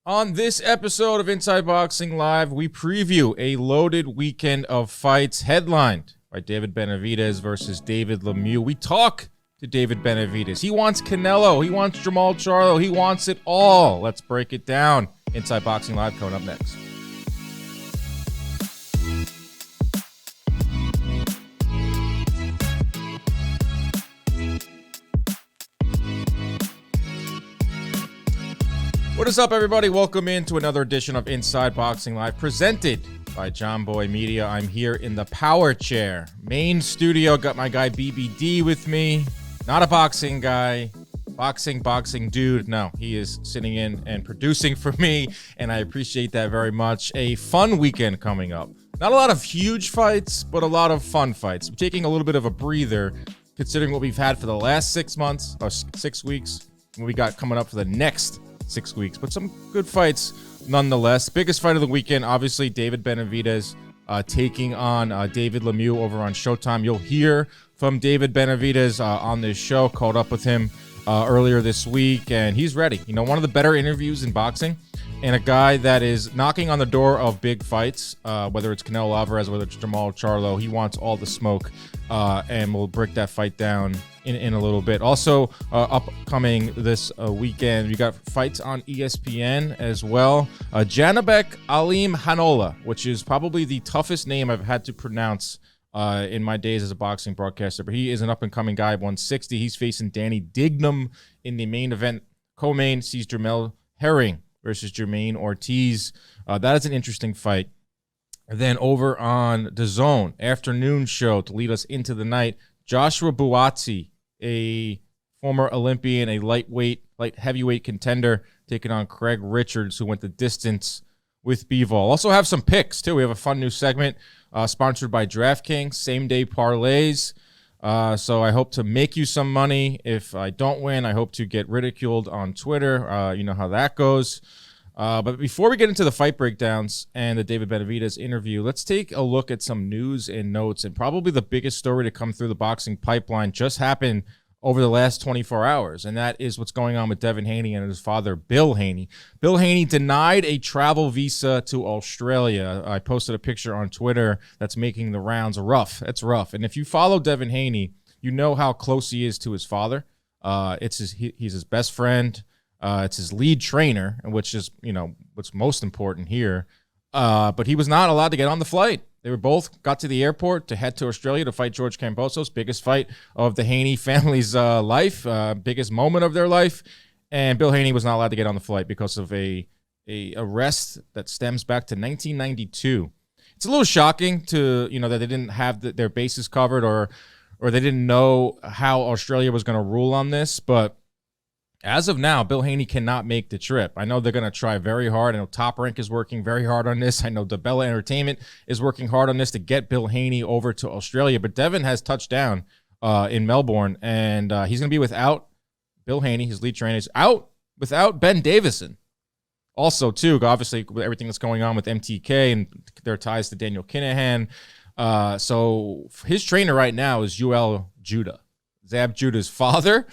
On this episode of Inside Boxing Live, we preview a loaded weekend of fights headlined by David Benavidez versus David Lemieux. We talk to David Benavidez. He wants Canelo. He wants Jermall Charlo. He wants it all. Let's break it down. Inside Boxing Live coming up next. What is up, everybody? Welcome into another edition of Inside Boxing Live, presented by John Boy Media. I'm here in the power chair, main studio. Got my guy BBD with me. Not a boxing guy, boxing dude. No, he is sitting in and producing for me, and I appreciate that very much. A fun weekend coming up. Not a lot of huge fights, but a lot of fun fights. We're taking a little bit of a breather, considering what we've had for the last 6 months, or 6 weeks, and we got coming up for the next 6 weeks, but some good fights nonetheless. Biggest fight of the weekend, obviously, David Benavidez taking on David Lemieux over on Showtime. You'll hear from David Benavidez on this show. Caught up with him earlier this week, and he's ready. You know, one of the better interviews in boxing, and a guy that is knocking on the door of big fights, whether it's Canelo Alvarez, whether it's Jermall Charlo. He wants all the smoke, and we'll break that fight down in a little bit. Also, upcoming this weekend, we got fights on ESPN as well. Janabek Alim Hanola, which is probably the toughest name I've had to pronounce in my days as a boxing broadcaster, but he is an up-and-coming guy, 160. He's facing Danny Dignum in the main event. Co-main sees Jamel Herring versus Jermaine Ortiz. That is an interesting fight. And then over on DAZN afternoon show to lead us into the night, Joshua Buatsi, a former Olympian, a light heavyweight contender, taking on Craig Richards, who went the distance with B-Vol. Also have some picks, too. We have a fun new segment sponsored by DraftKings, same-day parlays. So I hope to make you some money. If I don't win, I hope to get ridiculed on Twitter. You know how that goes. But before we get into the fight breakdowns and the David Benavidez interview, let's take a look at some news and notes. And probably the biggest story to come through the boxing pipeline just happened over the last 24 hours. And that is what's going on with Devin Haney and his father, Bill Haney. Bill Haney denied a travel visa to Australia. I posted a picture on Twitter that's making the rounds. Rough. It's rough. And if you follow Devin Haney, you know how close he is to his father. He's his best friend. It's his lead trainer, which is, you know, what's most important here. But he was not allowed to get on the flight. They were both got to the airport to head to Australia to fight George Kambosos, biggest fight of the Haney family's life, biggest moment of their life. And Bill Haney was not allowed to get on the flight because of a arrest that stems back to 1992. It's a little shocking to, you know, that they didn't have their bases covered or they didn't know how Australia was going to rule on this, but as of now, Bill Haney cannot make the trip. I know they're going to try very hard. I know Top Rank is working very hard on this. I know DeBella Entertainment is working hard on this to get Bill Haney over to Australia. But Devin has touched down in Melbourne, and he's going to be without Bill Haney, his lead trainer. He's out without Ben Davison. Also, too, obviously, with everything that's going on with MTK and their ties to Daniel Kinahan. So his trainer right now is Yoel Judah, Zab Judah's father.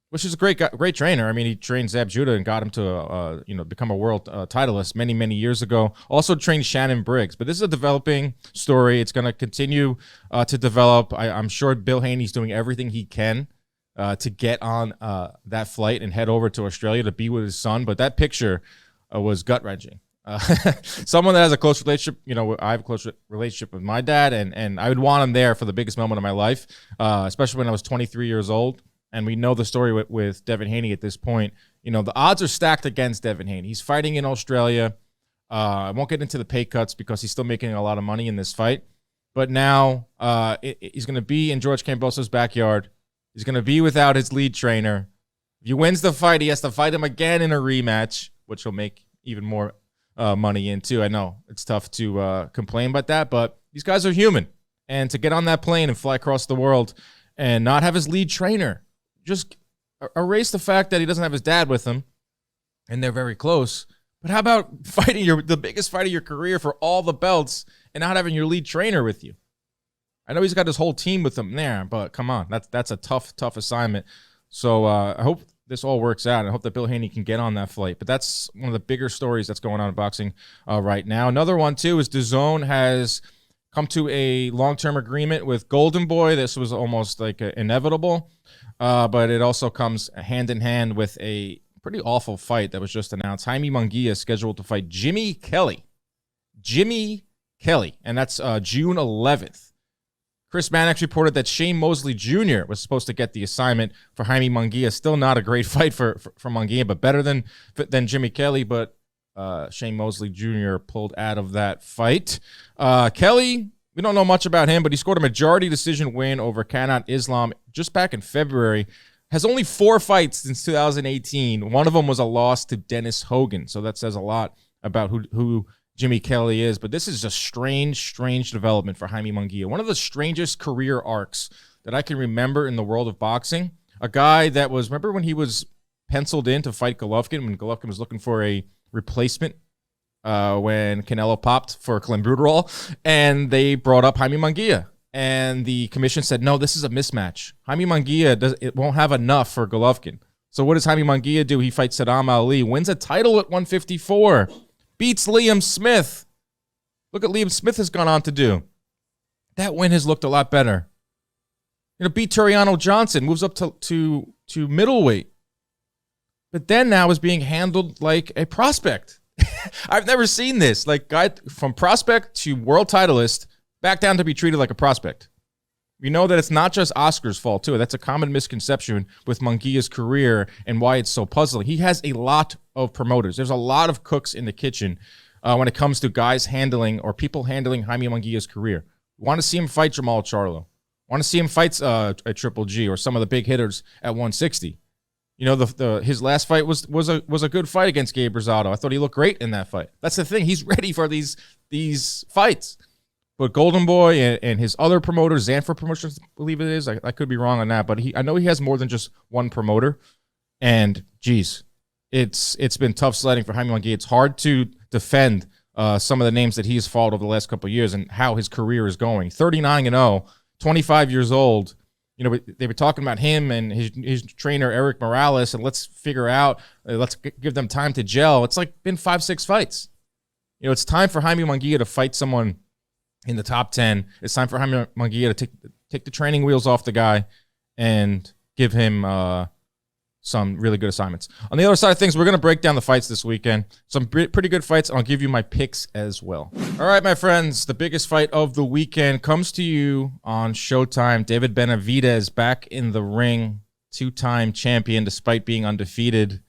Which is a great trainer. I mean, he trained Zab Judah and got him to, become a world titleist many years ago. Also trained Shannon Briggs. But this is a developing story. It's going to continue to develop. I'm sure Bill Haney's doing everything he can to get on that flight and head over to Australia to be with his son. But that picture was gut-wrenching. Someone that has a close relationship, you know, I have a close relationship with my dad, and I would want him there for the biggest moment of my life, especially when I was 23 years old. And we know the story with Devin Haney at this point. You know, the odds are stacked against Devin Haney. He's fighting in Australia. I won't get into the pay cuts because he's still making a lot of money in this fight. But now he's going to be in George Kambosos' backyard. He's going to be without his lead trainer. If he wins the fight, he has to fight him again in a rematch, which will make even more money in, too. I know it's tough to complain about that, but these guys are human. And to get on that plane and fly across the world and not have his lead trainer, just erase the fact that he doesn't have his dad with him, and they're very close. But how about fighting the biggest fight of your career for all the belts and not having your lead trainer with you? I know he's got his whole team with him there, but come on, that's a tough assignment. So I hope this all works out. And I hope that Bill Haney can get on that flight. But that's one of the bigger stories that's going on in boxing right now. Another one, too, is DAZN has come to a long-term agreement with Golden Boy. This was almost like inevitable. But it also comes hand in hand with a pretty awful fight that was just announced. Jaime Munguia is scheduled to fight Jimmy Kelly. And that's June 11th. Chris Mannix reported that Shane Mosley Jr. was supposed to get the assignment for Jaime Munguia. Still not a great fight for Munguia, but better than Jimmy Kelly. But Shane Mosley Jr. pulled out of that fight. Kelly, we don't know much about him, but he scored a majority decision win over Kanat Islam just back in February. Has only 4 fights since 2018. One of them was a loss to Dennis Hogan. So that says a lot about who Jimmy Kelly is. But this is a strange development for Jaime Munguia. One of the strangest career arcs that I can remember in the world of boxing. A guy that was, remember when he was penciled in to fight Golovkin, when Golovkin was looking for a replacement when Canelo popped for clenbuterol, and they brought up Jaime Munguia. And the commission said, no, this is a mismatch. Jaime Munguia it won't have enough for Golovkin. So what does Jaime Munguia do? He fights Saddam Ali, wins a title at 154, beats Liam Smith. Look what Liam Smith has gone on to do. That win has looked a lot better. Beat Turiano Johnson, moves up to middleweight. But then now is being handled like a prospect. I've never seen this. Like, guy from prospect to world titleist, back down to be treated like a prospect. We know that it's not just Oscar's fault, too. That's a common misconception with Munguia's career and why it's so puzzling. He has a lot of promoters. There's a lot of cooks in the kitchen when it comes to guys handling or people handling Jaime Munguia's career. Want to see him fight Jermall Charlo. Want to see him fight a Triple G or some of the big hitters at 160. His last fight was a good fight against Gabe Rosado. I thought he looked great in that fight. That's the thing. He's ready for these fights. But Golden Boy and his other promoters, Zanfer Promotions, I believe it is. I could be wrong on that, but I know he has more than just one promoter. And geez, it's been tough sledding for Jaime Munguia. It's hard to defend some of the names that he's fought over the last couple of years and how his career is going. 39-0, 25 years old. They were talking about him and his trainer, Eric Morales, and let's figure out, let's give them time to gel. It's like been 5-6 fights. It's time for Jaime Munguia to fight someone in the top 10. It's time for Jaime Munguia to take the training wheels off the guy and give him some really good assignments. On the other side of things, we're going to break down the fights this weekend. Some pretty good fights, and I'll give you my picks as well. All right, my friends, the biggest fight of the weekend comes to you on Showtime. David Benavidez back in the ring, 2-time champion despite being undefeated.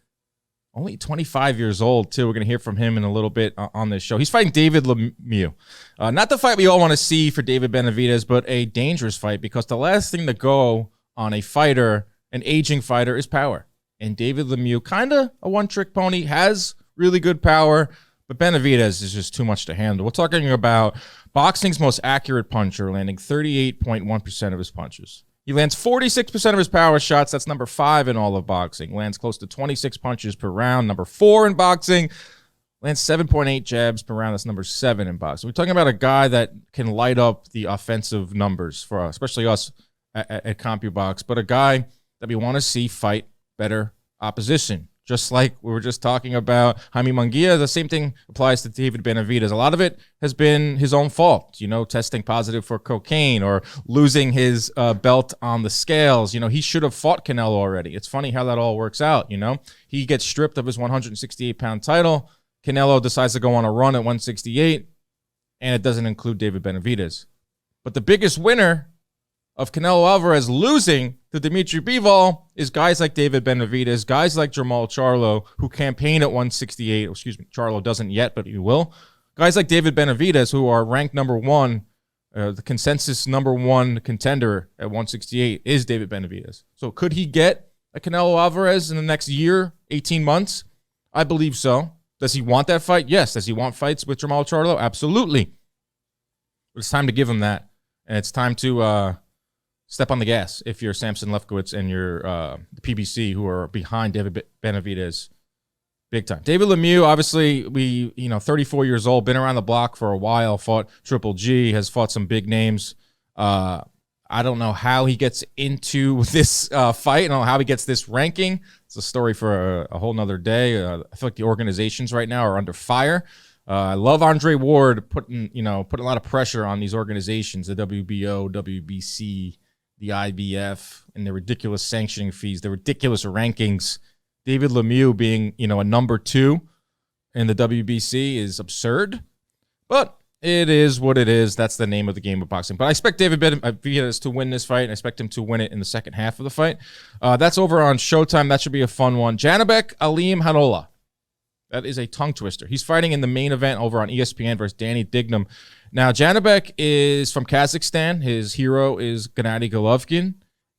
Only 25 years old, too. We're going to hear from him in a little bit on this show. He's fighting David Lemieux. Not the fight we all want to see for David Benavidez, but a dangerous fight because the last thing to go on a fighter, an aging fighter, is power. And David Lemieux, kind of a one-trick pony, has really good power, but Benavidez is just too much to handle. We're talking about boxing's most accurate puncher, landing 38.1% of his punches. He lands 46% of his power shots. That's number 5 in all of boxing. Lands close to 26 punches per round. Number 4 in boxing. Lands 7.8 jabs per round. That's number 7 in boxing. We're talking about a guy that can light up the offensive numbers for us, especially us at CompuBox, but a guy that we want to see fight better opposition. Just like we were just talking about Jaime Munguia, the same thing applies to David Benavidez. A lot of it has been his own fault, testing positive for cocaine or losing his belt on the scales. He should have fought Canelo already. It's funny how that all works out, He gets stripped of his 168-pound title. Canelo decides to go on a run at 168, and it doesn't include David Benavidez. But the biggest winner of Canelo Alvarez losing to Dimitri Bivol is guys like David Benavidez, guys like Jermall Charlo, who campaign at 168. Charlo doesn't yet, but he will. Guys like David Benavidez, who are ranked number 1, the consensus number 1 contender at 168 is David Benavidez. So could he get a Canelo Alvarez in the next year, 18 months? I believe so. Does he want that fight? Yes. Does he want fights with Jermall Charlo? Absolutely. But it's time to give him that. And it's time to step on the gas if you're Samson Lefkowitz and you're the PBC, who are behind David Benavidez big time. David Lemieux, obviously, 34 years old, been around the block for a while, fought Triple G, has fought some big names. I don't know how he gets into this fight. I don't know how he gets this ranking. It's a story for a whole nother day. I feel like the organizations right now are under fire. I love Andre Ward putting a lot of pressure on these organizations, the WBO, WBC, the IBF, and their ridiculous sanctioning fees, the ridiculous rankings. David Lemieux being, a number 2 in the WBC is absurd, but it is what it is. That's the name of the game of boxing. But I expect David Benavidez to win this fight. I expect him to win it in the second half of the fight. That's over on Showtime. That should be a fun one. Janibek Alimkhanuly. That is a tongue twister. He's fighting in the main event over on ESPN versus Danny Dignam. Now, Janibek is from Kazakhstan. His hero is Gennady Golovkin,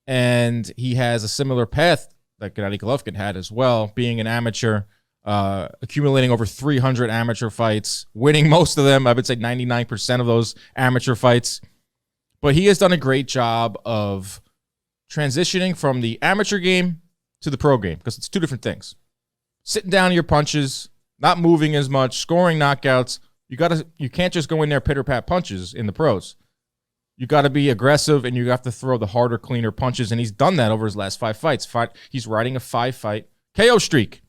and he has a similar path that Gennady Golovkin had as well, being an amateur, accumulating over 300 amateur fights, winning most of them. I would say 99% of those amateur fights. But he has done a great job of transitioning from the amateur game to the pro game, because it's two different things. Sitting down your punches, not moving as much, scoring knockouts. You can't just go in there pitter-pat punches in the pros. You got to be aggressive, and you have to throw the harder, cleaner punches, and he's done that over his last 5 fights. He's riding a 5-fight KO streak.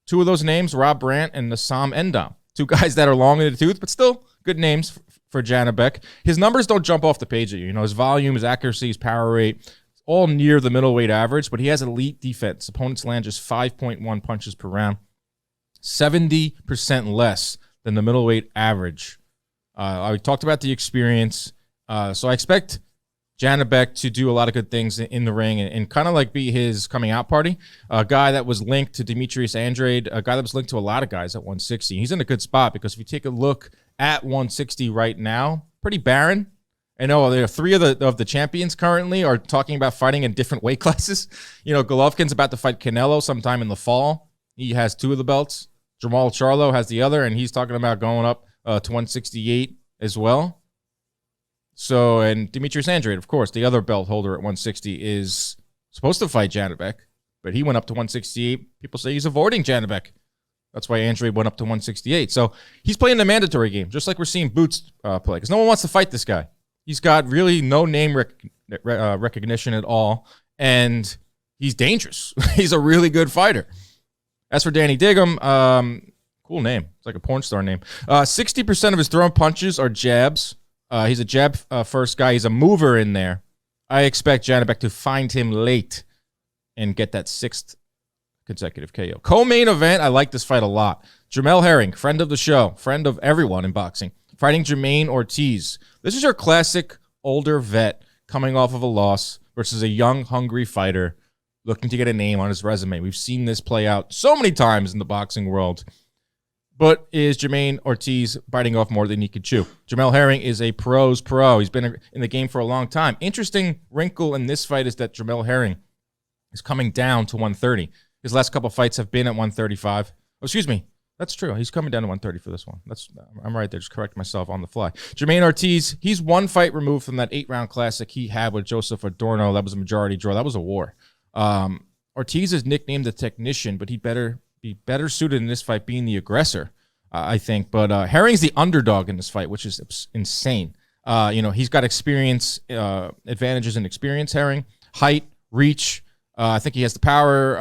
2 of those names, Rob Brandt and Nassam Endam. 2 guys that are long in the tooth, but still good names for Janibek. His numbers don't jump off the page at you. His volume, his accuracy, his power rate, all near the middleweight average, but he has elite defense. Opponents land just 5.1 punches per round, 70% less than the middleweight average. I talked about the experience. So I expect Janibek to do a lot of good things in the ring and kind of like be his coming out party. A guy that was linked to Demetrius Andrade, a guy that was linked to a lot of guys at 160. He's in a good spot because if you take a look at 160 right now, pretty barren. I know there are 3 of the champions currently are talking about fighting in different weight classes. Golovkin's about to fight Canelo sometime in the fall. He has 2 of the belts. Jermall Charlo has the other, and he's talking about going up to 168 as well. So, and Demetrius Andrade, of course, the other belt holder at 160, is supposed to fight Janibek, but he went up to 168. People say he's avoiding Janibek. That's why Andrade went up to 168. So he's playing the mandatory game, just like we're seeing Boots play, because no one wants to fight this guy. He's got really no name recognition at all, and he's dangerous. He's a really good fighter. As for Danny Dignam, cool name. It's like a porn star name. 60% of his thrown punches are jabs. He's a jab first guy. He's a mover in there. I expect Janibek to find him late and get that 6th consecutive KO. Co-main event, I like this fight a lot. Jamel Herring, friend of the show, friend of everyone in boxing, fighting Jermaine Ortiz. This is your classic older vet coming off of a loss versus a young, hungry fighter looking to get a name on his resume. We've seen this play out so many times in the boxing world. But is Jermaine Ortiz biting off more than he could chew? Jamel Herring is a pro's pro. He's been in the game for a long time. Interesting wrinkle in this fight is that Jamel Herring is coming down to 130. His last couple fights have been at 135. Oh, excuse me. That's true. He's coming down to 130 for this one. I'm right there. Just correct myself on the fly. Jermaine Ortiz, he's 1 fight removed from that 8-round classic he had with Joseph Adorno. That was a majority draw. That was a war. Ortiz is nicknamed the technician, but he'd be better suited in this fight being the aggressor, I think. But Herring's the underdog in this fight, which is insane. He's got experience, advantages in experience, Herring. Height, reach. I think he has the power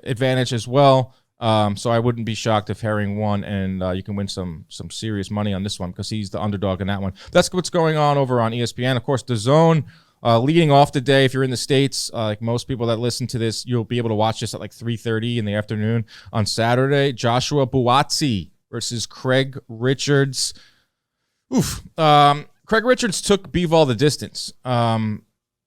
advantage as well. So I wouldn't be shocked if Herring won, and you can win some serious money on this one because he's the underdog in that one. That's what's going on over on ESPN. Of course, DAZN leading off the day. If you're in the States, like most people that listen to this, you'll be able to watch this at like 3:30 in the afternoon on Saturday. Joshua Buatsi versus Craig Richards. Craig Richards took Bivol the distance.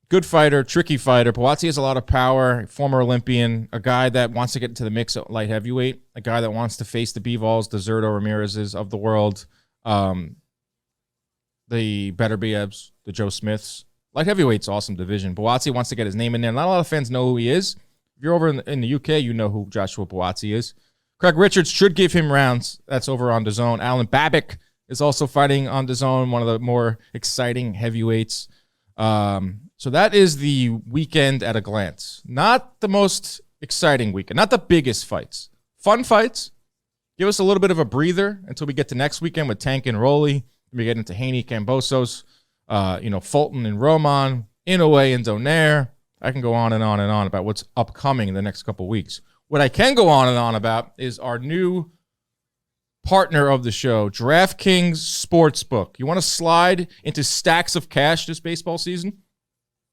Good fighter, tricky fighter. Buatsi has a lot of power, former Olympian, a guy that wants to get into the mix at light heavyweight, a guy that wants to face the Bivols, the Zurdo Ramirez's of the world, the Beterbievs, the Joe Smiths. Light heavyweight's awesome division. Buatsi wants to get his name in there. Not a lot of fans know who he is. If you're over in the UK, you know who Joshua Buatsi is. Craig Richards should give him rounds. That's over on DAZN. Alan Babic is also fighting on DAZN, one of the more exciting heavyweights. So that is the weekend at a glance. Not the most exciting weekend. Not the biggest fights. Fun fights. Give us a little bit of a breather until we get to next weekend with Tank and Rolly. We get into Haney, Cambosos. Fulton and Roman, Inoue and Donaire. I can go on and on and on about what's upcoming in the next couple weeks. What I can go on and on about is our new partner of the show, DraftKings Sportsbook. You want to slide into stacks of cash this baseball season?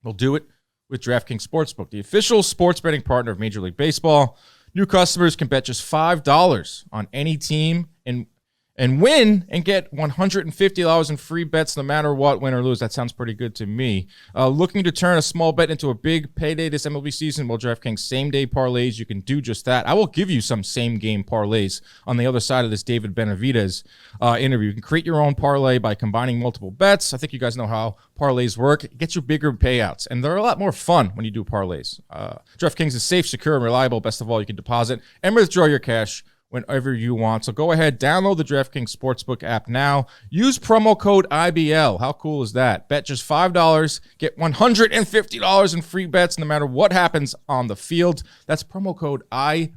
We'll do it with DraftKings Sportsbook, the official sports betting partner of Major League Baseball. New customers can bet just $5 on any team and win and get $150 in free bets no matter what, win or lose. That sounds pretty good to me. Looking to turn a small bet into a big payday this MLB season? Well, DraftKings same-day parlays, you can do just that. I will give you some same-game parlays on the other side of this David Benavidez interview. You can create your own parlay by combining multiple bets. I think you guys know how parlays work. It gets you bigger payouts, and they're a lot more fun when you do parlays. DraftKings is safe, secure, and reliable. Best of all, you can deposit and withdraw your cash whenever you want. So go ahead, download the DraftKings Sportsbook app now. Use promo code IBL. How cool is that? Bet just $5, get $150 in free bets no matter what happens on the field. That's promo code IBL.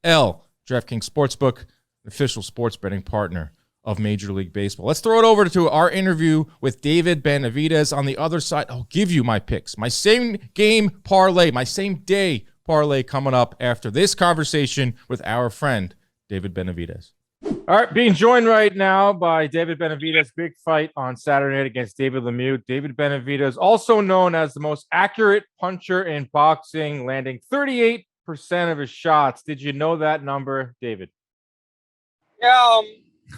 DraftKings Sportsbook, official sports betting partner of Major League Baseball. Let's throw it over to our interview with David Benavidez. On the other side, I'll give you my picks, my same game parlay, my same day parlay coming up after this conversation with our friend, David Benavidez. All right, being joined right now by David Benavidez, big fight on Saturday night against David Lemiuex. David Benavidez, also known as the most accurate puncher in boxing, landing 38% of his shots. Did you know that number, David? Yeah,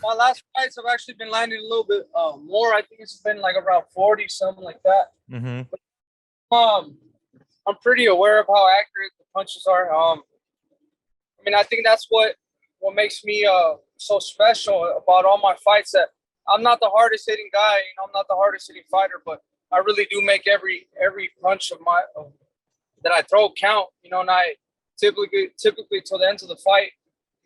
my last fights have actually been landing a little bit more. I think it's been like around 40, something like that. Mm-hmm. But, I'm pretty aware of how accurate the punches are. I think that's what makes me so special about all my fights. That I'm not the hardest hitting guy, I'm not the hardest hitting fighter, but I really do make every punch that I throw count. And I typically till the end of the fight,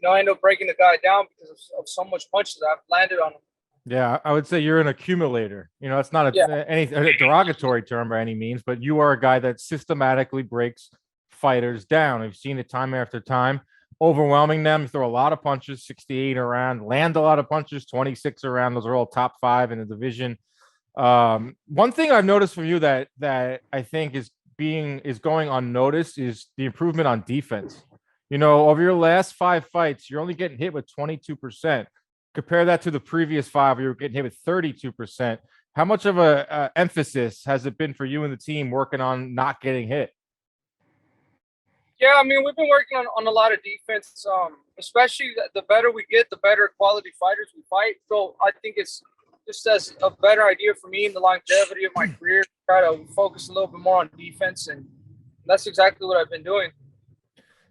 I end up breaking the guy down because of so much punches I've landed on him. Yeah, I would say you're an accumulator. It's not any derogatory term by any means, but you are a guy that systematically breaks fighters down. I've seen it time after time, overwhelming them. You throw a lot of punches, 68 around, land a lot of punches, 26 around. Those are all top 5 in the division. One thing I've noticed from you that I think is going unnoticed is the improvement on defense. Over your last 5 fights, you're only getting hit with 22%. Compare that to the previous 5 where you were getting hit with 32%. How much of a emphasis has it been for you and the team working on not getting hit? Yeah, we've been working on a lot of defense, especially the better we get, the better quality fighters we fight. So I think it's just as a better idea for me in the longevity of my career to try to focus a little bit more on defense, and that's exactly what I've been doing.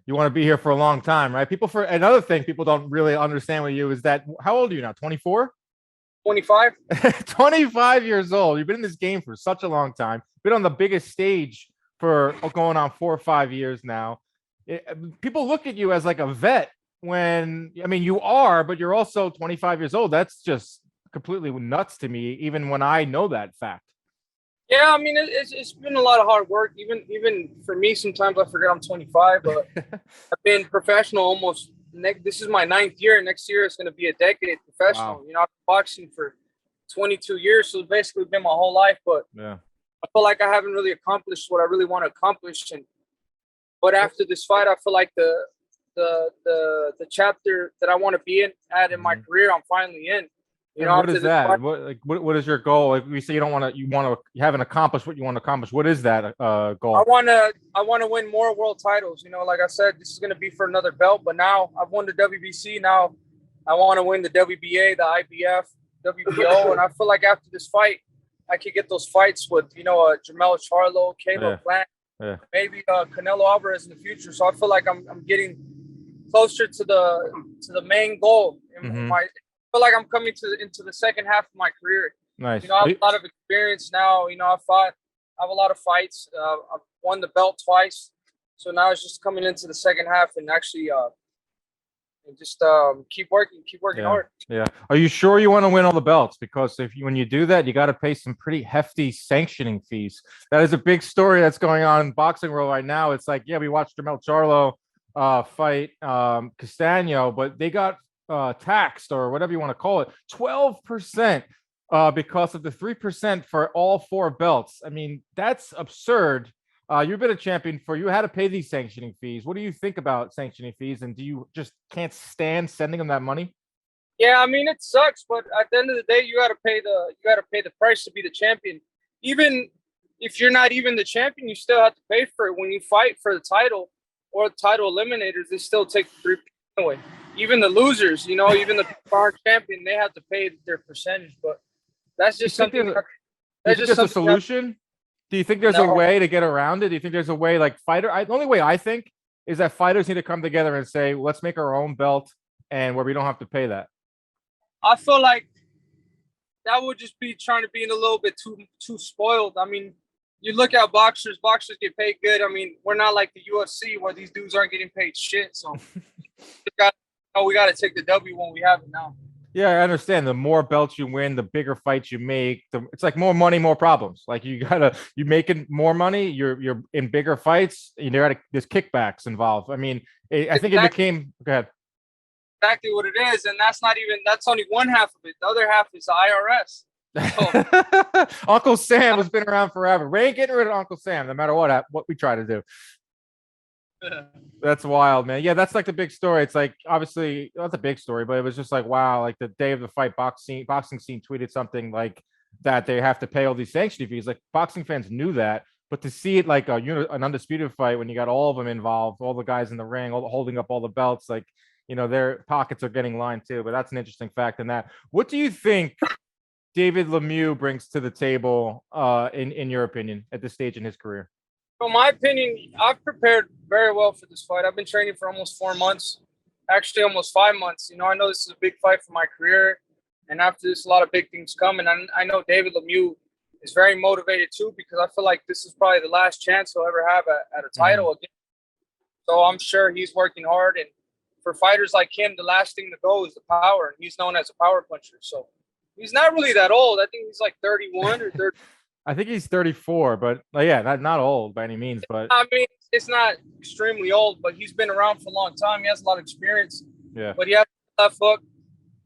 You want to be here for a long time, right? Another thing people don't really understand with you is that, how old are you now? 24? 25. 25 years old. You've been in this game for such a long time. Been on the biggest stage for going on 4 or 5 years now. People look at you as like a vet when, you are, but you're also 25 years old. That's just completely nuts to me, even when I know that fact. Yeah, it's been a lot of hard work. Even for me, sometimes I forget I'm 25, but I've been professional almost. This is my 9th year. Next year it's going to be a decade professional. Wow. I've been boxing for 22 years, so it's basically been my whole life. But yeah, I feel like I haven't really accomplished what I really want to accomplish. But after this fight, I feel like the chapter that I want to be in my career, I'm finally in. What is that? What is your goal? Like we say, you haven't accomplished what you want to accomplish. What is that goal? I want to win more world titles. Like I said, this is going to be for another belt. But now I've won the WBC. Now I want to win the WBA, the IBF, WBO, and I feel like after this fight, I could get those fights with Jermall Charlo, Caleb Plant, maybe Canelo Alvarez in the future. So I feel like I'm getting closer to the main goal in my. I feel like I'm coming into the second half of my career. Nice. I have a lot of experience now. I have a lot of fights. I've won the belt twice. So now it's just coming into the second half and actually keep working hard. Yeah. Are you sure you want to win all the belts? Because when you do that, you got to pay some pretty hefty sanctioning fees. That is a big story that's going on in boxing world right now. It's like, we watched Jermall Charlo fight Castano, but they got taxed or whatever you want to call it, 12%. because of the 3% for all 4 belts. I mean, that's absurd. You've been a champion for you had to pay these sanctioning fees. What do you think about sanctioning fees? And do you just can't stand sending them that money? Yeah, I mean it sucks, but at the end of the day, you got to pay the price to be the champion. Even if you're not even the champion, you still have to pay for it when you fight for the title or the title eliminators. They still take the 3% away. Even the losers, even the bar champion, they have to pay their percentage. But that's just something. Do you think there's a solution? Do you think there's a way to get around it? Do you think there's a way like the only way I think is that fighters need to come together and say, let's make our own belt and where we don't have to pay that. I feel like that would just be trying to be in a little bit too spoiled. I mean, you look at boxers get paid good. I mean, we're not like the UFC where these dudes aren't getting paid shit. So we got to take the W when we have it now. Yeah, I understand. The more belts you win, the bigger fights you make. It's like more money, more problems. Like you making more money. You're in bigger fights. There's kickbacks involved. I mean, I think it became. Go ahead. Exactly what it is, and that's only one half of it. The other half is the IRS. So. Uncle Sam has been around forever. We ain't getting rid of Uncle Sam, no matter what we try to do. That's wild, man. Yeah, that's like the big story. It's like obviously that's a big story, but it was just like wow. Like the day of the fight, boxing scene tweeted something like that they have to pay all these sanctioning fees. Like boxing fans knew that, but to see it like an undisputed fight when you got all of them involved, all the guys in the ring, holding up all the belts, like their pockets are getting lined too. But that's an interesting fact in that. What do you think David Lemieux brings to the table, in your opinion, at this stage in his career? In my opinion, I've prepared very well for this fight. I've been training for almost 4 months, actually almost 5 months. I know this is a big fight for my career, and after this, a lot of big things coming. And I know David Lemieux is very motivated too because I feel like this is probably the last chance he'll ever have at a title again. So I'm sure he's working hard. And for fighters like him, the last thing to go is the power. And he's known as a power puncher. So he's not really that old. I think he's like 31 or 30. I think he's 34, but yeah, not old by any means. But I mean, it's not extremely old, but he's been around for a long time. He has a lot of experience. Yeah. But he has a left hook.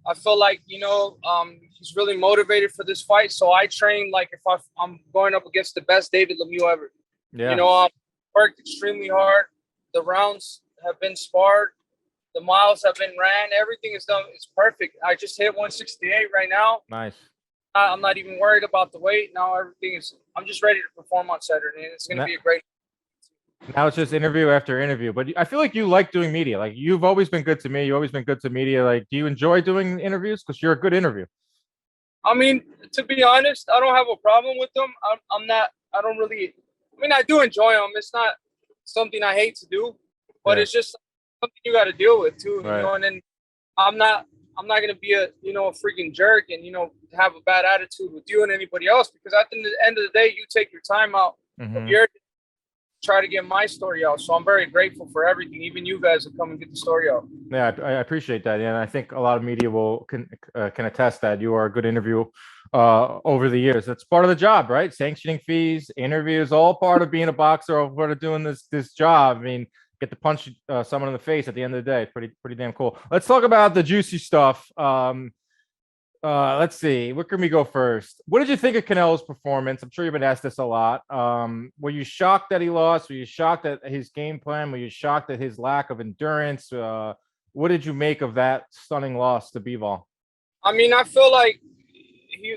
I feel like he's really motivated for this fight. So I train like if I'm going up against the best David Lemieux ever. Yeah. I've worked extremely hard. The rounds have been sparred. The miles have been ran. Everything is done. It's perfect. I just hit 168 right now. Nice. I'm not even worried about the weight. Now I'm just ready to perform on Saturday. And it's going to be a great. Now it's just interview after interview. But I feel like you like doing media. Like you've always been good to me. You've always been good to media. Like, do you enjoy doing interviews? Because you're a good interview. I mean, to be honest, I don't have a problem with them. I do enjoy them. It's not something I hate to do, but It's just something you got to deal with too. Right. And then I'm not going to be a freaking jerk and, have a bad attitude with you and anybody else, because at the end of the day, you take your time out of your try to get my story out. So I'm very grateful for everything. Even you guys will come and get the story out. Yeah, I appreciate that. And I think a lot of media can attest that you are a good interview over the years. That's part of the job, right? Sanctioning fees, interviews, all part of being a boxer or part of doing this job. I mean, get to punch someone in the face at the end of the day. Pretty damn cool. Let's talk about the juicy stuff. Let's see. Where can we go first? What did you think of Canelo's performance? I'm sure you've been asked this a lot. Were you shocked that he lost? Were you shocked at his game plan? Were you shocked at his lack of endurance? What did you make of that stunning loss to Bivol? I mean, I feel like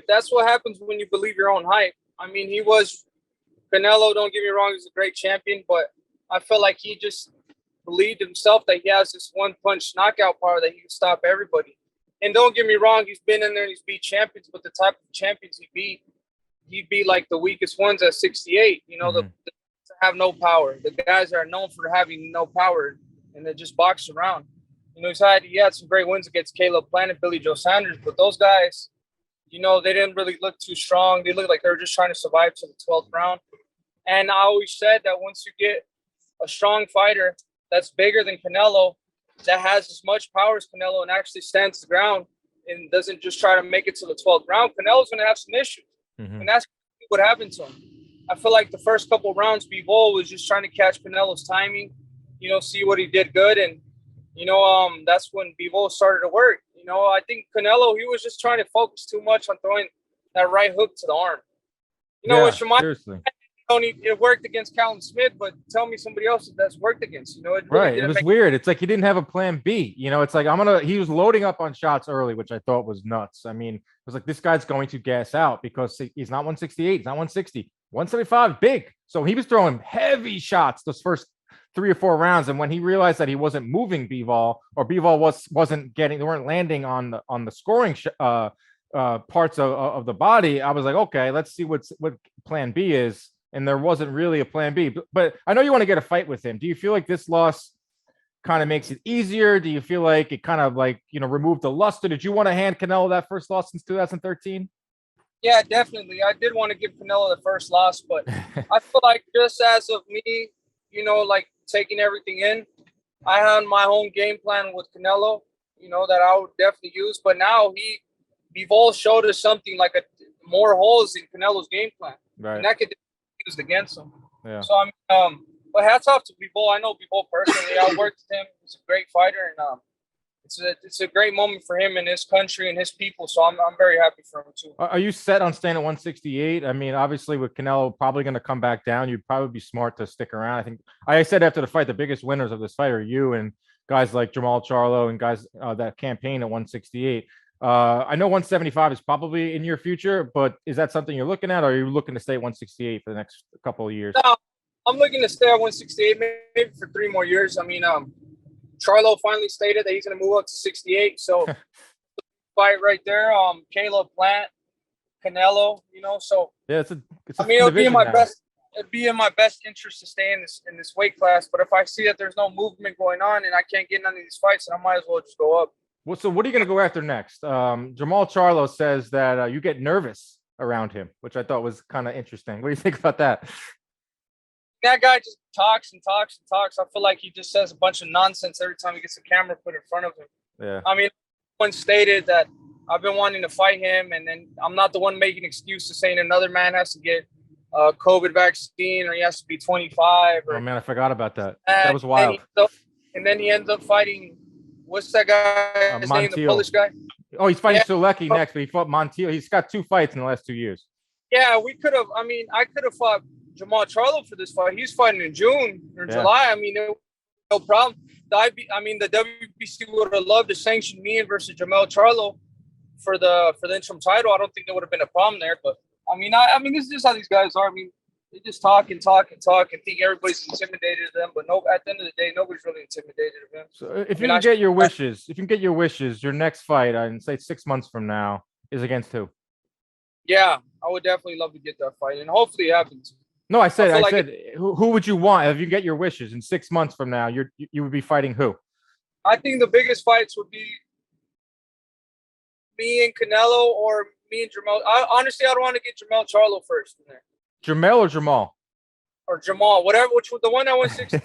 that's what happens when you believe your own hype. I mean, Canelo, don't get me wrong, he's a great champion, but I feel like he just believed himself that he has this one-punch knockout power that he can stop everybody. And don't get me wrong, he's been in there and he's beat champions, but the type of champions he beat like the weakest ones at 68. The have no power. The guys that are known for having no power, and they just box around. He had some great wins against Caleb Plant and Billy Joe Sanders, but those guys, they didn't really look too strong. They looked like they were just trying to survive to the 12th round. And I always said that once you get a strong fighter that's bigger than Canelo, that has as much power as Canelo and actually stands the ground and doesn't just try to make it to the 12th round, Canelo's going to have some issues. And that's what happened to him. I feel like the first couple of rounds, Bivol was just trying to catch Canelo's timing, see what he did good. And, that's when Bivol started to work. I think Canelo, he was just trying to focus too much on throwing that right hook to the arm. Seriously. It worked against Callum Smith, but tell me somebody else that's worked against. It really Right. It was weird. It's like he didn't have a plan B. It's like he was loading up on shots early, which I thought was nuts. I mean, it was like this guy's going to gas out because he's not 168, he's not 160, 175, big. So he was throwing heavy shots those first 3 or 4 rounds. And when he realized that he wasn't moving Bivol, or Bivol they weren't landing on the scoring parts of the body, I was like, okay, let's see what plan B is. And there wasn't really a plan B. But I know you want to get a fight with him. Do you feel like this loss kind of makes it easier? Do you feel like it kind of removed the luster? Did you want to hand Canelo that first loss since 2013? Yeah, definitely. I did want to give Canelo the first loss, but I feel like just as of me, like taking everything in, I had my own game plan with Canelo, that I would definitely use. But now Bivol showed us something like more holes in Canelo's game plan. Right. And that could be used against him. Yeah. So but hats off to Bivol. I know Bivol personally. I worked with him. He's a great fighter, and it's a great moment for him and his country and his people. So I'm very happy for him too. Are you set on staying at 168? I mean, obviously with Canelo probably going to come back down, you'd probably be smart to stick around. I think I said after the fight, the biggest winners of this fight are you and guys like Jermall Charlo and guys that campaign at 168. I know 175 is probably in your future, but is that something you're looking at, or are you looking to stay at 168 for the next couple of years? No, I'm looking to stay at 168 maybe for 3 more years. I mean, Charlo finally stated that he's going to move up to 68. So fight right there. Caleb Plant, Canelo, so yeah, it's it'll be in my best. It'd be in my best interest to stay in this weight class. But if I see that there's no movement going on and I can't get none of these fights, then I might as well just go up. Well, so what are you going to go after next? Jermall Charlo says that you get nervous around him, which I thought was kind of interesting. What do you think about that? That guy just talks and talks and talks. I feel like he just says a bunch of nonsense every time he gets a camera put in front of him. Yeah. I mean, one stated that I've been wanting to fight him, and then I'm not the one making excuses saying another man has to get a COVID vaccine or he has to be 25. Oh, man, I forgot about that. That was wild. And then he ends up fighting, what's that guy? His name, the Polish guy? Oh, he's fighting Sulecki next, but he fought Montiel. He's got 2 fights in the last 2 years. Yeah, we could have. I mean, I could have fought Jermall Charlo for this fight. He's fighting in June or July. I mean, no problem. The WBC would have loved to sanction me versus Jermall Charlo for the interim title. I don't think there would have been a problem there. But I mean, this is just how these guys are. I mean, they just talk and think everybody's intimidated of them. But no, at the end of the day, nobody's really intimidated of them. So if you can get your wishes, your next fight, I'd say 6 months from now, is against who? Yeah, I would definitely love to get that fight, and hopefully it happens. No, I said, who would you want if you get your wishes in 6 months from now? You would be fighting who? I think the biggest fights would be me and Canelo, or me and Jermall. Honestly, I don't want to get Jermall Charlo first in there. Jermell or Jamal? Or Jamal, whatever. The one that 160.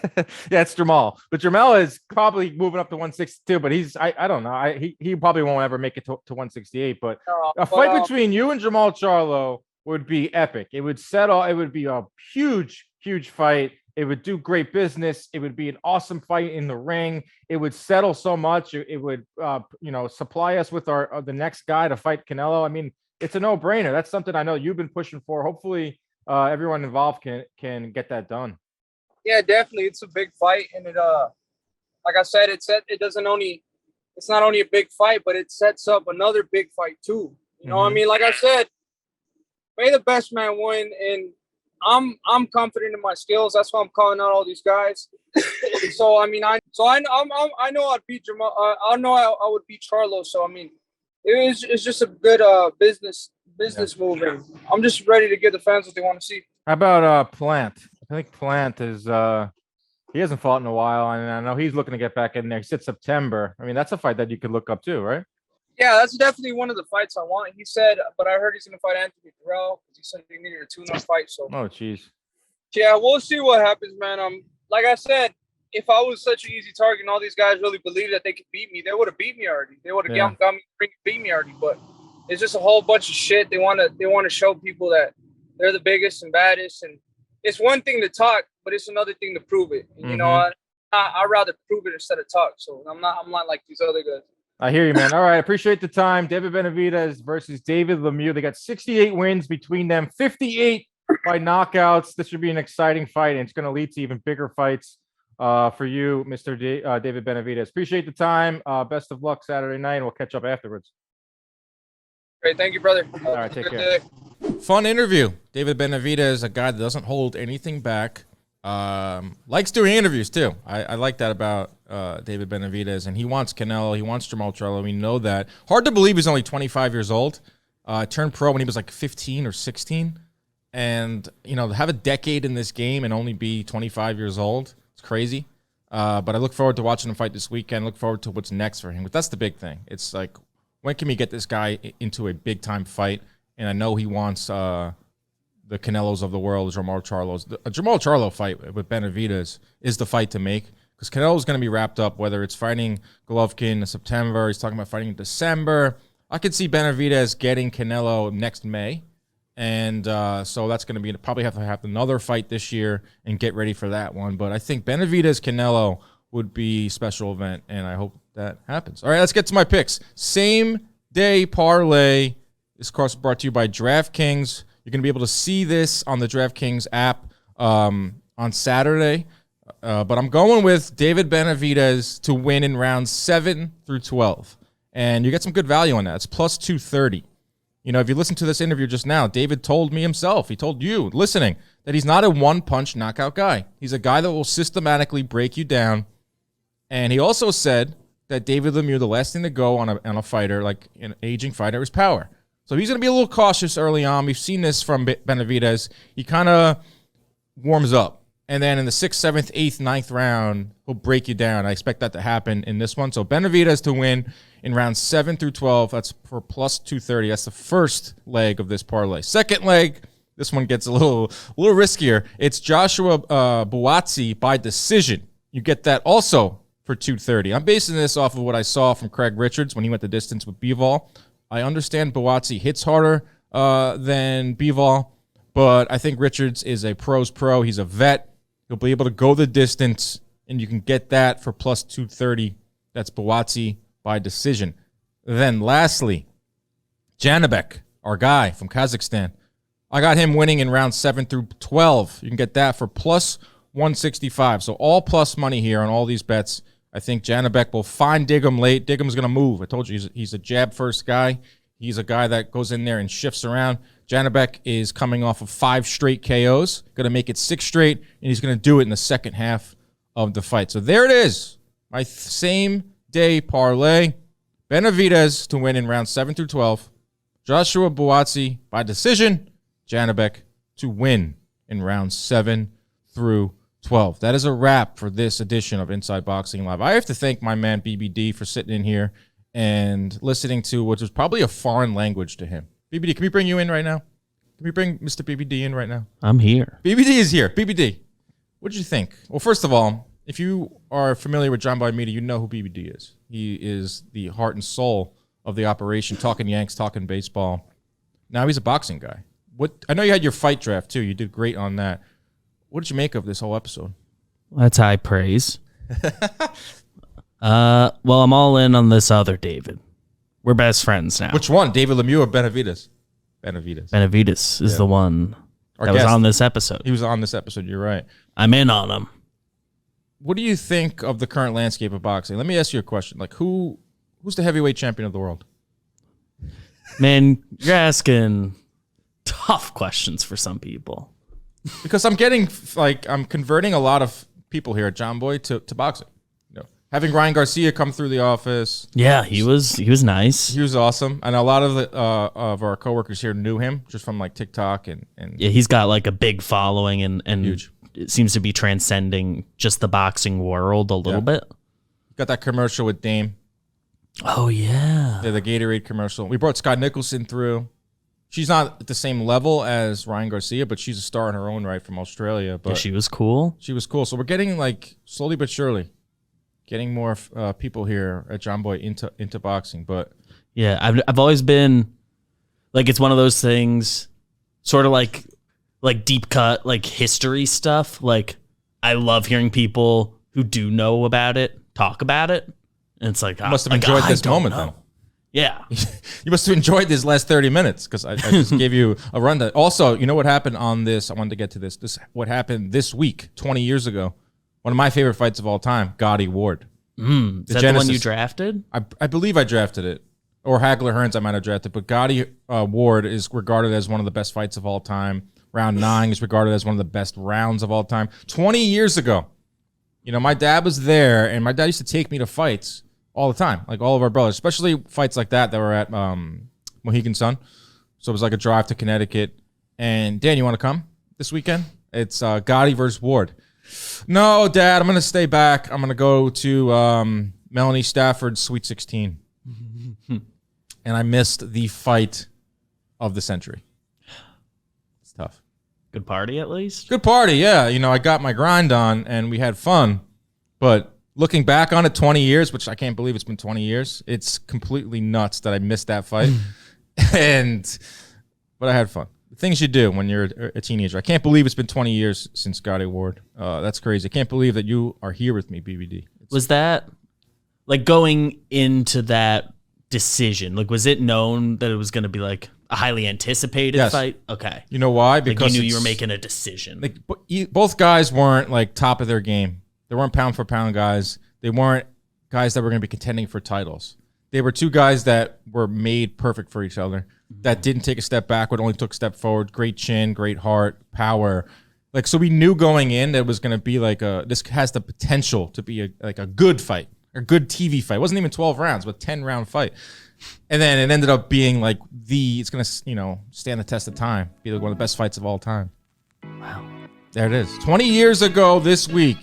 Yeah, it's Jamal. But Jamal is probably moving up to 162. But I don't know. He probably won't ever make it to 168. But a fight between you and Jermall Charlo would be epic. It would it would be a huge fight. It would do great business. It would be an awesome fight in the ring. It would settle so much. It would supply us with the next guy to fight Canelo. I mean, it's a no-brainer. That's something I know you've been pushing for. Hopefully everyone involved can get that done. Yeah, definitely. It's a big fight, and it like I said, it's not only a big fight, but it sets up another big fight too. You know what I mean? Like I said, may the best man win, and I'm confident in my skills. That's why I'm calling out all these guys. So I mean, I know I'd beat Jamal. I know I would beat Charlo. So I mean, it's just a good business move. And I'm just ready to give the fans what they want to see. How about Plant? I think Plant is he hasn't fought in a while, and I know he's looking to get back in there. He said September. I mean, that's a fight that you could look up too, right? Yeah, that's definitely one of the fights I want. He said, but I heard he's going to fight Anthony Durrell because he said he needed a tune-up fight. So, oh, jeez. Yeah, we'll see what happens, man. Like I said, if I was such an easy target and all these guys really believed that they could beat me, they would have beat me already. They would have got me, beat me already. But it's just a whole bunch of shit. They want to show people that they're the biggest and baddest. And it's one thing to talk, but it's another thing to prove it. And, you know, I'd rather prove it instead of talk. So I'm not like these other guys. I hear you, man. All right, appreciate the time. David Benavidez versus David Lemieux. They got 68 wins between them, 58 by knockouts. This should be an exciting fight, and it's going to lead to even bigger fights for you, Mr. David Benavidez. Appreciate the time. Best of luck Saturday night, and we'll catch up afterwards. Great, thank you, brother. All right, take care. Fun interview. David Benavidez, a guy that doesn't hold anything back. Likes doing interviews too. I like that about David Benavidez, and he wants Canelo, he wants Jermall Charlo. We know that. Hard to believe he's only 25 years old. Turned pro when he was like 15 or 16, and have a decade in this game and only be 25 years old. It's crazy. But I look forward to watching him fight this weekend. Look forward to what's next for him. But that's the big thing. It's like, when can we get this guy into a big time fight? And I know he wants the Canelos of the world, Jermall Charlo's. A Jermall Charlo fight with Benavidez is the fight to make, because Canelo's going to be wrapped up, whether it's fighting Golovkin in September, he's talking about fighting in December. I could see Benavidez getting Canelo next May, and so that's going to be, probably have to have another fight this year and get ready for that one. But I think Benavidez-Canelo would be a special event, and I hope that happens. All right, let's get to my picks. Same day parlay. This course brought to you by DraftKings. You're going to be able to see this on the DraftKings app on Saturday. But I'm going with David Benavidez to win in rounds 7 through 12. And you get some good value on that. It's plus 230. If you listen to this interview just now, David told me himself, he told you listening, that he's not a one-punch knockout guy. He's a guy that will systematically break you down. And he also said that David Lemieux, the last thing to go on a fighter, like an aging fighter, is power. So he's going to be a little cautious early on. We've seen this from Benavidez. He kind of warms up. And then in the 6th, 7th, 8th, 9th round, he'll break you down. I expect that to happen in this one. So Benavidez to win in rounds 7 through 12. That's for plus 230. That's the first leg of this parlay. Second leg, this one gets a little riskier. It's Joshua Buatsi by decision. You get that also for 230. I'm basing this off of what I saw from Craig Richards when he went the distance with Bivol. I understand Buatsi hits harder than Bivol, but I think Richards is a pro's pro. He's a vet. He'll be able to go the distance, and you can get that for plus 230. That's Buatsi by decision. Then lastly, Janibek, our guy from Kazakhstan. I got him winning in rounds 7 through 12. You can get that for plus 165. So all plus money here on all these bets. I think Janibek will find Diggum late. Diggum's going to move. I told you he's a jab-first guy. He's a guy that goes in there and shifts around. Janibek is coming off of 5 straight KOs, going to make it 6 straight, and he's going to do it in the second half of the fight. So there it is, my same-day parlay. Benavidez to win in rounds 7 through 12. Joshua Buatsi by decision. Janibek to win in rounds 7 through 12. That is a wrap for this edition of Inside Boxing Live. I have to thank my man BBD for sitting in here and listening to what was probably a foreign language to him. BBD, can we bring you in right now? Can we bring Mr. BBD in right now? I'm here. BBD is here. BBD, what did you think? Well, first of all, if you are familiar with John Boy Media, you know who BBD is. He is the heart and soul of the operation, talking Yanks, talking baseball. Now he's a boxing guy. I know you had your fight draft, too. You did great on that. What did you make of this whole episode? That's high praise. Well, I'm all in on this other David. We're best friends now. Which one, David Lemieux or Benavidez? Benavidez. Benavidez is the one that was on this episode. He was on this episode, you're right. I'm in on him. What do you think of the current landscape of boxing? Let me ask you a question. Like, who's the heavyweight champion of the world? Man, you're asking tough questions for some people. Because I'm converting a lot of people here at John Boy to boxing. Having Ryan Garcia come through the office. Yeah, he was nice. He was awesome. And a lot of our coworkers here knew him just from like TikTok and yeah, he's got like a big following and huge. It seems to be transcending just the boxing world a little bit. Got that commercial with Dame. Oh yeah. The Gatorade commercial. We brought Scott Nicholson through. She's not at the same level as Ryan Garcia, but she's a star in her own right from Australia. But yeah, she was cool. She was cool. So we're getting like slowly but surely getting more people here at John Boy into boxing. But yeah, I've always been like, it's one of those things, sort of like deep cut, like history stuff. Like I love hearing people who do know about it talk about it. And it's like, you must have enjoyed this moment then. Yeah. You must have enjoyed this last 30 minutes because I just gave you a rundown. Also, you know what happened on this? I wanted to get to this. What happened this week, 20 years ago. One of my favorite fights of all time, Gotti Ward. Is that the one you drafted? I believe I drafted it. Or Hagler Hearns I might have drafted. But Gotti Ward is regarded as one of the best fights of all time. Round 9 is regarded as one of the best rounds of all time. 20 years ago. You know, my dad was there, and my dad used to take me to fights all the time, like all of our brothers, especially fights like that were at Mohegan Sun. So it was like a drive to Connecticut. And Dan, you want to come this weekend? It's Gotti versus Ward. No, Dad, I'm going to stay back. I'm going to go to Melanie Stafford's Sweet 16. And I missed the fight of the century. It's tough. Good party, at least? Good party, yeah. You know, I got my grind on, and we had fun. But looking back on it 20 years, which I can't believe it's been 20 years, it's completely nuts that I missed that fight. But I had fun. The things you do when you're a teenager. I can't believe it's been 20 years since Gotti Ward. That's crazy. I can't believe that you are here with me, BBD. Was that, like, going into that decision, like, was it known that it was going to be, like, a highly anticipated fight? Okay. You know why? Because like you knew you were making a decision. Like, both guys weren't, like, top of their game. They weren't pound-for-pound guys. They weren't guys that were going to be contending for titles. They were two guys that were made perfect for each other, that didn't take a step backward, only took a step forward. Great chin, great heart, power. Like, so we knew going in that it was going to be like this has the potential to be a good fight, a good TV fight. It wasn't even 12 rounds, but 10-round fight. And then it ended up being like it's going to, you know, stand the test of time, be like one of the best fights of all time. Wow. There it is. 20 years ago this week.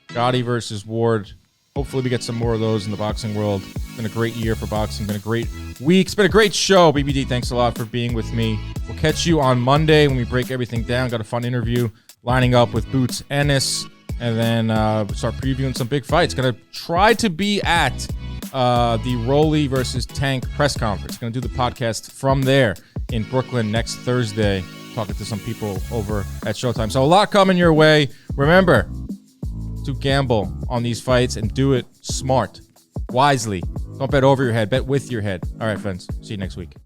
Gotti versus Ward. Hopefully we get some more of those in the boxing world. It's been a great year for boxing. Been a great week. It's been a great show. BBD, thanks a lot for being with me. We'll catch you on Monday when we break everything down. Got a fun interview lining up with Boots Ennis. And then start previewing some big fights. Going to try to be at the Rolly versus Tank press conference. Going to do the podcast from there in Brooklyn next Thursday. Talking to some people over at Showtime. So a lot coming your way. Remember to gamble on these fights and do it smart, wisely. Don't bet over your head, bet with your head. All right, friends. See you next week.